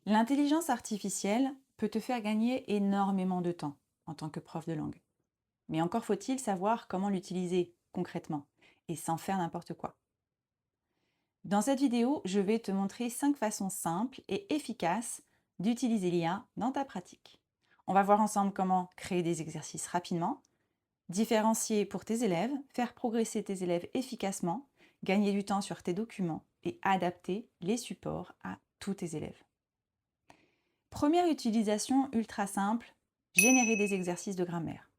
L'intelligence artificielle peut te faire gagner énormément de temps en tant que prof de langue. Mais encore faut-il savoir comment l'utiliser concrètement et sans faire n'importe quoi. Dans cette vidéo, je vais te montrer 5 façons simples et efficaces d'utiliser l'IA dans ta pratique. On va voir ensemble comment créer des exercices rapidement, différencier pour tes élèves, faire progresser tes élèves efficacement, gagner du temps sur tes documents et adapter les supports à tous tes élèves. Première utilisation ultra simple, générer des exercices de grammaire.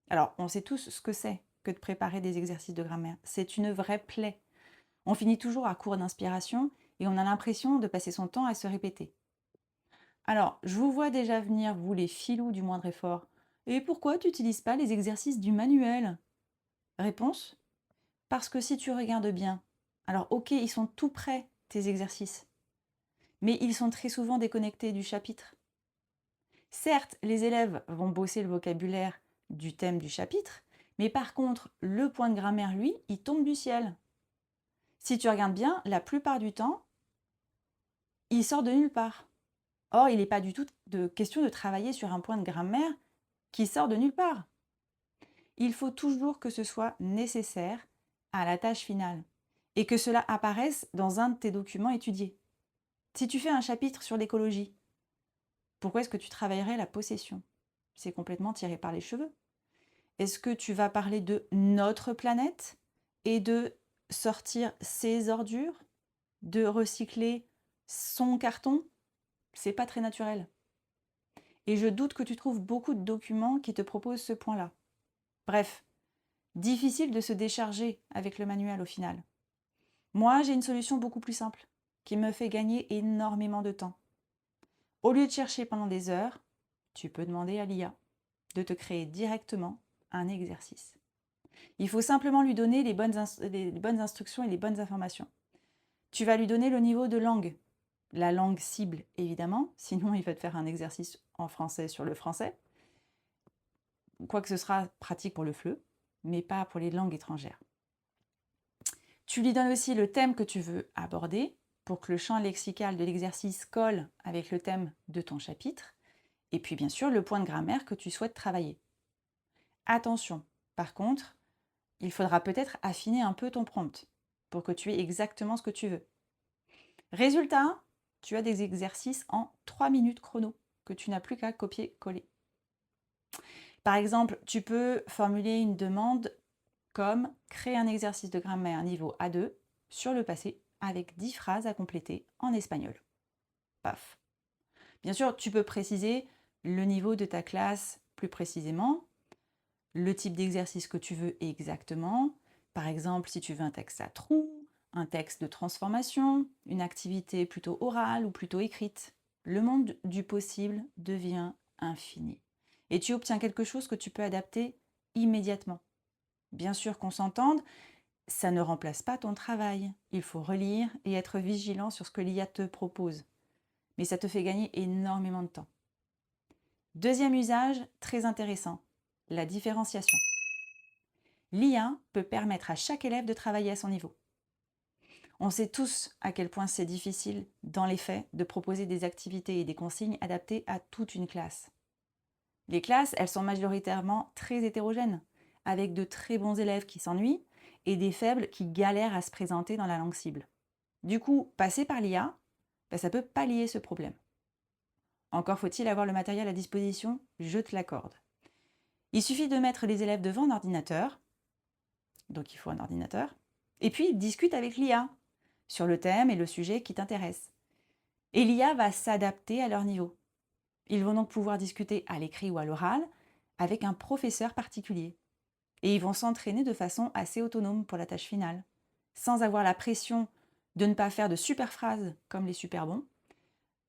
Alors, on sait tous ce que c'est que de préparer des exercices de grammaire. C'est une vraie plaie. On finit toujours à court d'inspiration et on a l'impression de passer son temps à se répéter. Alors, je vous vois déjà venir, vous les filous du moindre effort. Et pourquoi tu n'utilises pas les exercices du manuel? Réponse: parce que si tu regardes bien, alors ok, ils sont tout prêts, tes exercices, mais ils sont très souvent déconnectés du chapitre. Certes, les élèves vont bosser le vocabulaire du thème du chapitre, mais par contre, le point de grammaire, lui, il tombe du ciel. Si tu regardes bien, la plupart du temps, il sort de nulle part. Or, il n'est pas du tout de question de travailler sur un point de grammaire qui sort de nulle part. Il faut toujours que ce soit nécessaire à la tâche finale et que cela apparaisse dans un de tes documents étudiés. Si tu fais un chapitre sur l'écologie, pourquoi est-ce que tu travaillerais la possession? C'est complètement tiré par les cheveux. Est-ce que tu vas parler de notre planète et de sortir ses ordures, de recycler son carton? C'est pas très naturel. Et je doute que tu trouves beaucoup de documents qui te proposent ce point-là. Bref, difficile de se décharger avec le manuel au final. Moi, j'ai une solution beaucoup plus simple, qui me fait gagner énormément de temps. Au lieu de chercher pendant des heures, tu peux demander à l'IA de te créer directement un exercice. Il faut simplement lui donner les bonnes instructions et les bonnes informations. Tu vas lui donner le niveau de langue, la langue cible évidemment, sinon il va te faire un exercice en français sur le français, quoique ce sera pratique pour le FLE, mais pas pour les langues étrangères. Tu lui donnes aussi le thème que tu veux aborder pour que le champ lexical de l'exercice colle avec le thème de ton chapitre, et puis bien sûr le point de grammaire que tu souhaites travailler. Attention, par contre, il faudra peut-être affiner un peu ton prompt pour que tu aies exactement ce que tu veux. Résultat, tu as des exercices en 3 minutes chrono que tu n'as plus qu'à copier-coller. Par exemple, tu peux formuler une demande comme créer un exercice de grammaire niveau A2 sur le passé avec 10 phrases à compléter en espagnol. Paf. Bien sûr, tu peux préciser le niveau de ta classe plus précisément, le type d'exercice que tu veux exactement. Par exemple, si tu veux un texte à trous, un texte de transformation, une activité plutôt orale ou plutôt écrite. Le monde du possible devient infini. Et tu obtiens quelque chose que tu peux adapter immédiatement. Bien sûr qu'on s'entende, ça ne remplace pas ton travail. Il faut relire et être vigilant sur ce que l'IA te propose. Mais ça te fait gagner énormément de temps. Deuxième usage très intéressant, la différenciation. L'IA peut permettre à chaque élève de travailler à son niveau. On sait tous à quel point c'est difficile, dans les faits, de proposer des activités et des consignes adaptées à toute une classe. Les classes, elles sont majoritairement très hétérogènes, avec de très bons élèves qui s'ennuient et des faibles qui galèrent à se présenter dans la langue cible. Du coup, passer par l'IA, ça peut pallier ce problème. Encore faut-il avoir le matériel à disposition, je te l'accorde. Il suffit de mettre les élèves devant un ordinateur, donc il faut un ordinateur, et puis discute avec l'IA sur le thème et le sujet qui t'intéresse. Et l'IA va s'adapter à leur niveau. Ils vont donc pouvoir discuter à l'écrit ou à l'oral avec un professeur particulier. Et ils vont s'entraîner de façon assez autonome pour la tâche finale, sans avoir la pression de ne pas faire de super phrases comme les super bons,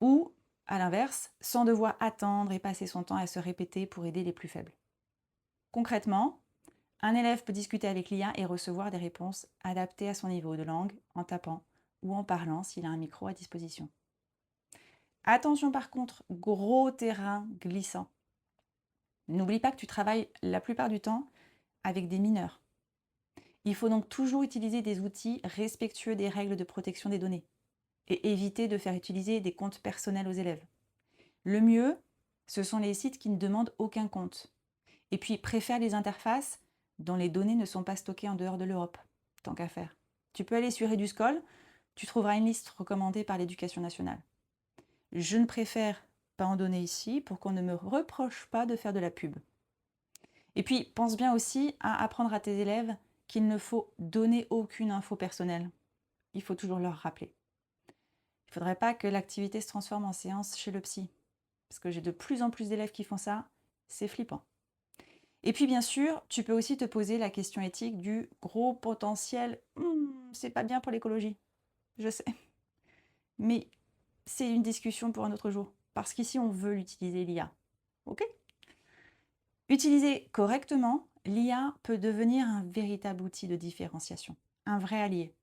ou, à l'inverse, sans devoir attendre et passer son temps à se répéter pour aider les plus faibles. Concrètement, un élève peut discuter avec l'IA et recevoir des réponses adaptées à son niveau de langue en tapant ou en parlant s'il a un micro à disposition. Attention par contre, gros terrain glissant. N'oublie pas que tu travailles la plupart du temps avec des mineurs. Il faut donc toujours utiliser des outils respectueux des règles de protection des données. et éviter de faire utiliser des comptes personnels aux élèves. Le mieux, ce sont les sites qui ne demandent aucun compte. Et puis, préfère les interfaces dont les données ne sont pas stockées en dehors de l'Europe, tant qu'à faire. Tu peux aller sur EduSchool, tu trouveras une liste recommandée par l'Éducation nationale. Je ne préfère pas en donner ici pour qu'on ne me reproche pas de faire de la pub. Et puis, pense bien aussi à apprendre à tes élèves qu'il ne faut donner aucune info personnelle. Il faut toujours leur rappeler. Il ne faudrait pas que l'activité se transforme en séance chez le psy, parce que j'ai de plus en plus d'élèves qui font ça, c'est flippant. Et puis bien sûr, tu peux aussi te poser la question éthique du gros potentiel. C'est pas bien pour l'écologie, je sais. Mais c'est une discussion pour un autre jour, parce qu'ici on veut l'utiliser l'IA. Ok? Utilisé correctement, l'IA peut devenir un véritable outil de différenciation, un vrai allié.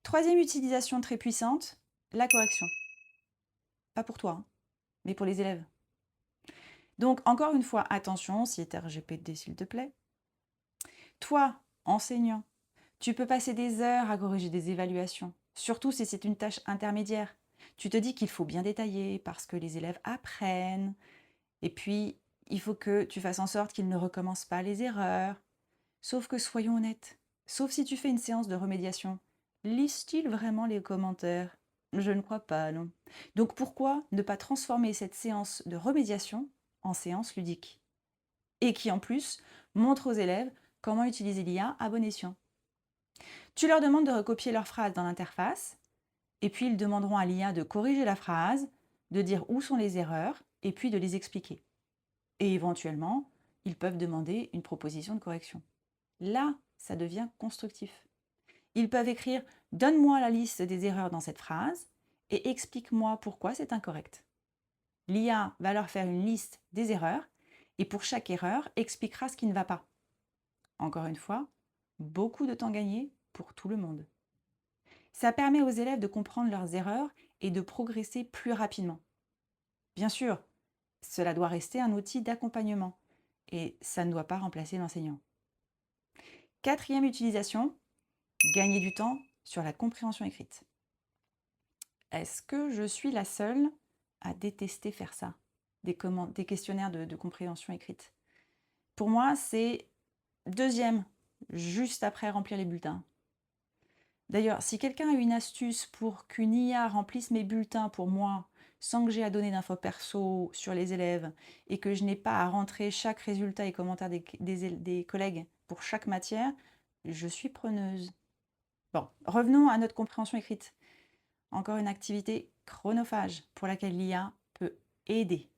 Troisième utilisation très puissante, la correction. Pas pour toi, hein, mais pour les élèves. Donc encore une fois, attention, cite RGPD s'il te plaît. Toi, enseignant, tu peux passer des heures à corriger des évaluations, surtout si c'est une tâche intermédiaire. Tu te dis qu'il faut bien détailler parce que les élèves apprennent, et puis il faut que tu fasses en sorte qu'ils ne recommencent pas les erreurs. Sauf que soyons honnêtes, sauf si tu fais une séance de remédiation, lisent-ils vraiment les commentaires? Je ne crois pas, non. Donc pourquoi ne pas transformer cette séance de remédiation en séance ludique? Et qui en plus montre aux élèves comment utiliser l'IA à bon escient. Tu leur demandes de recopier leur phrase dans l'interface, et puis ils demanderont à l'IA de corriger la phrase, de dire où sont les erreurs, et puis de les expliquer. Et éventuellement, ils peuvent demander une proposition de correction. Là, ça devient constructif. Ils peuvent écrire « Donne-moi la liste des erreurs dans cette phrase et explique-moi pourquoi c'est incorrect ». L'IA va leur faire une liste des erreurs et pour chaque erreur, expliquera ce qui ne va pas. Encore une fois, beaucoup de temps gagné pour tout le monde. Ça permet aux élèves de comprendre leurs erreurs et de progresser plus rapidement. Bien sûr, cela doit rester un outil d'accompagnement et ça ne doit pas remplacer l'enseignant. Quatrième utilisation, gagner du temps sur la compréhension écrite. Est-ce que je suis la seule à détester faire ça, des questionnaires de compréhension écrite? Pour moi, c'est deuxième, juste après remplir les bulletins. D'ailleurs, si quelqu'un a une astuce pour qu'une IA remplisse mes bulletins pour moi, sans que j'ai à donner d'infos perso sur les élèves et que je n'ai pas à rentrer chaque résultat et commentaire des collègues pour chaque matière, je suis preneuse. Bon, revenons à notre compréhension écrite. Encore une activité chronophage pour laquelle l'IA peut aider.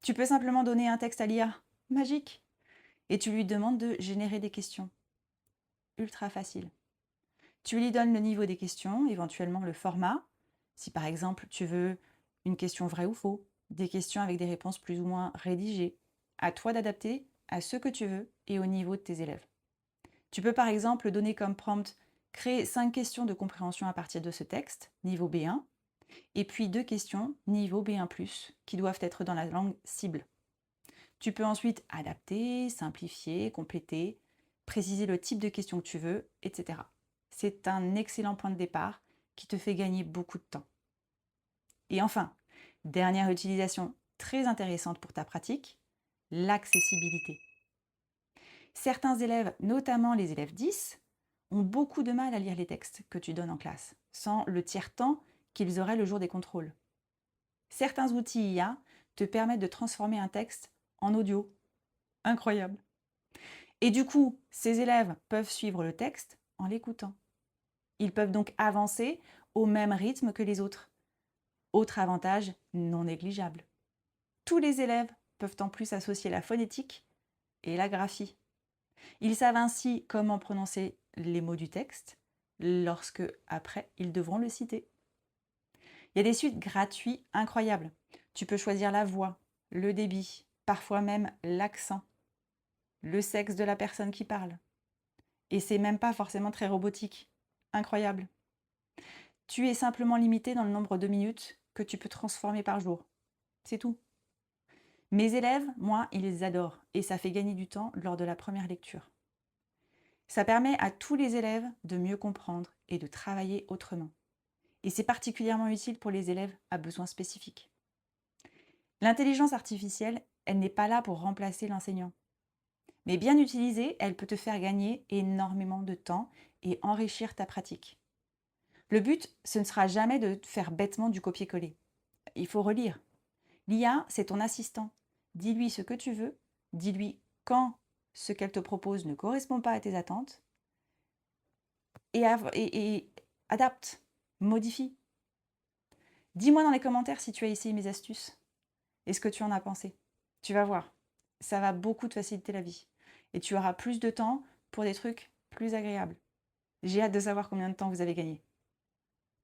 Tu peux simplement donner un texte à l'IA, magique, et tu lui demandes de générer des questions. Ultra facile. Tu lui donnes le niveau des questions, éventuellement le format. Si par exemple tu veux une question vraie ou faux, des questions avec des réponses plus ou moins rédigées, à toi d'adapter à ce que tu veux et au niveau de tes élèves. Tu peux par exemple donner comme prompt créer 5 questions de compréhension à partir de ce texte, niveau B1, et puis 2 questions, niveau B1+, qui doivent être dans la langue cible. Tu peux ensuite adapter, simplifier, compléter, préciser le type de questions que tu veux, etc. C'est un excellent point de départ qui te fait gagner beaucoup de temps. Et enfin, dernière utilisation très intéressante pour ta pratique, l'accessibilité. Certains élèves, notamment les élèves 10, ont beaucoup de mal à lire les textes que tu donnes en classe, sans le tiers-temps qu'ils auraient le jour des contrôles. Certains outils IA te permettent de transformer un texte en audio. Incroyable. Et du coup, ces élèves peuvent suivre le texte en l'écoutant. Ils peuvent donc avancer au même rythme que les autres. Autre avantage non négligeable. Tous les élèves peuvent en plus associer la phonétique et la graphie. Ils savent ainsi comment prononcer les mots du texte lorsque, après, ils devront le citer. Il y a des suites gratuits incroyables. Tu peux choisir la voix, le débit, parfois même l'accent, le sexe de la personne qui parle. Et c'est même pas forcément très robotique. Incroyable. Tu es simplement limité dans le nombre de minutes que tu peux transformer par jour. C'est tout. Mes élèves, moi, ils les adorent et ça fait gagner du temps lors de la première lecture. Ça permet à tous les élèves de mieux comprendre et de travailler autrement. Et c'est particulièrement utile pour les élèves à besoins spécifiques. L'intelligence artificielle, elle n'est pas là pour remplacer l'enseignant. Mais bien utilisée, elle peut te faire gagner énormément de temps et enrichir ta pratique. Le but, ce ne sera jamais de faire bêtement du copier-coller. Il faut relire. L'IA, c'est ton assistant. Dis-lui ce que tu veux, dis-lui quand ce qu'elle te propose ne correspond pas à tes attentes et adapte, modifie. Dis-moi dans les commentaires si tu as essayé mes astuces et ce que tu en as pensé. Tu vas voir, ça va beaucoup te faciliter la vie et tu auras plus de temps pour des trucs plus agréables. J'ai hâte de savoir combien de temps vous avez gagné.